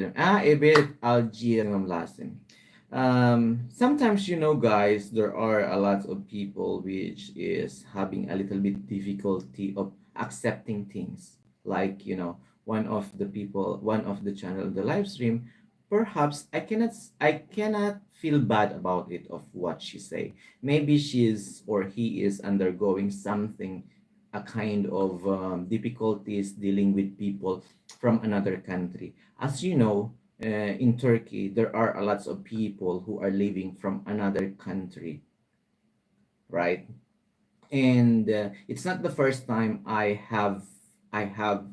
Evet, Algier lasting. Sometimes, guys, there are a lot of people which is having a little bit difficulty of accepting things. Like, one of the channel, the live stream, perhaps I cannot feel bad about it of what she say. Maybe she is or he is undergoing something, a kind of difficulties dealing with people from another country. As you know, in Turkey, there are a lots of people who are living from another country, right? And it's not the first time I have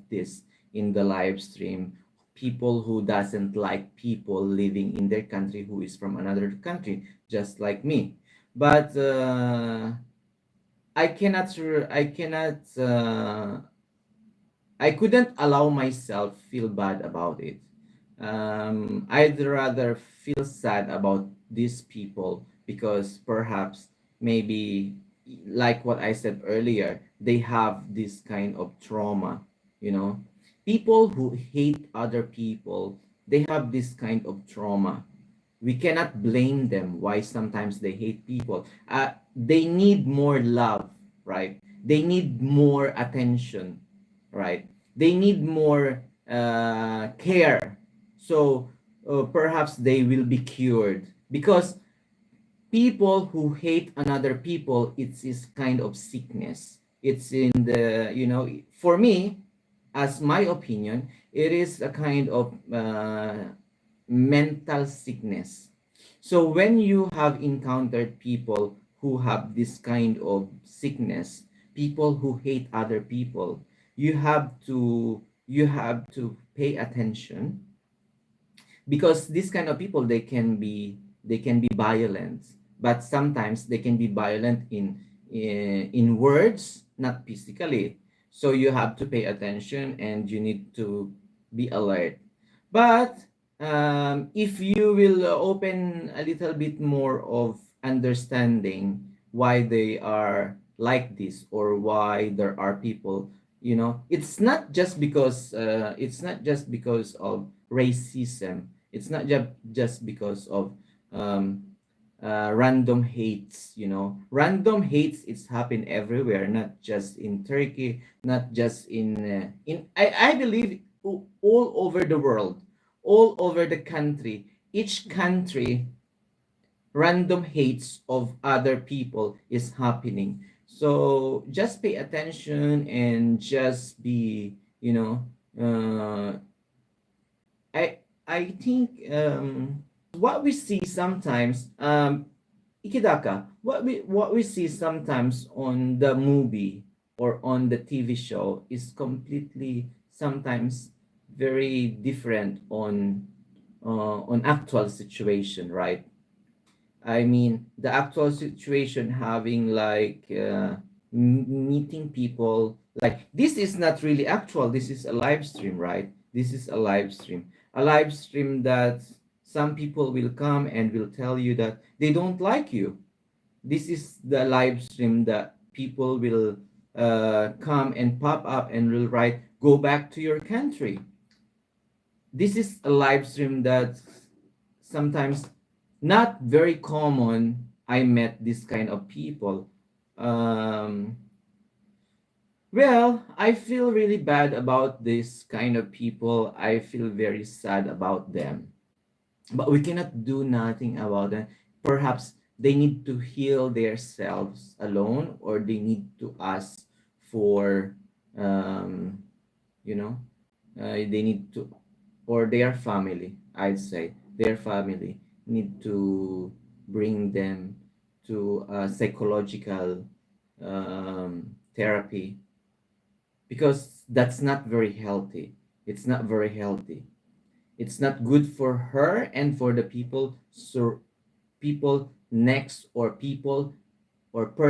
this in the live stream. People who doesn't like people living in their country who is from another country, just like me. But I couldn't allow myself feel bad about it. I'd rather feel sad about these people because perhaps maybe, like what I said earlier, they have this kind of trauma, you know. People who hate other people, they have this kind of trauma. We cannot blame them why sometimes they hate people. They need more love, right? They need more attention, right? They need more care. So perhaps they will be cured because people who hate another people, it's this kind of sickness. It's in the, for me, as my opinion, it is a kind of mental sickness. So when you have encountered people who have this kind of sickness, people who hate other people, you have to pay attention because this kind of people, they can be violent, but sometimes they can be violent in words, not physically. So you have to pay attention and you need to be alert. But if you will open a little bit more of understanding why they are like this or why there are people, it's not just because of racism. It's not just because of um, random hates. Random hates, it's happen everywhere, not just in Turkey, not just I believe all over the world, all over the country. Each country, random hates of other people is happening. So just pay attention and just be, uh, I think what we see sometimes, Ikidaka, what we see sometimes on the movie or on the TV show is completely sometimes very different on actual situation, right? I mean, the actual situation having like meeting people, like this is not really actual. This is a live stream, right? This is a live stream that some people will come and will tell you that they don't like you. This is the live stream that people will come and pop up and will write, "Go back to your country." This is a live stream that sometimes not very common. I met this kind of people. um well, I feel really bad about this kind of people. I feel very sad about them, but we cannot do nothing about them. Perhaps they need to heal themselves alone, or they need to ask for um you know they need to, or their family, I'd say their family need to bring them to a psychological therapy, because that's not very healthy. It's not very healthy. It's not good for her and for the people, so people next, or people or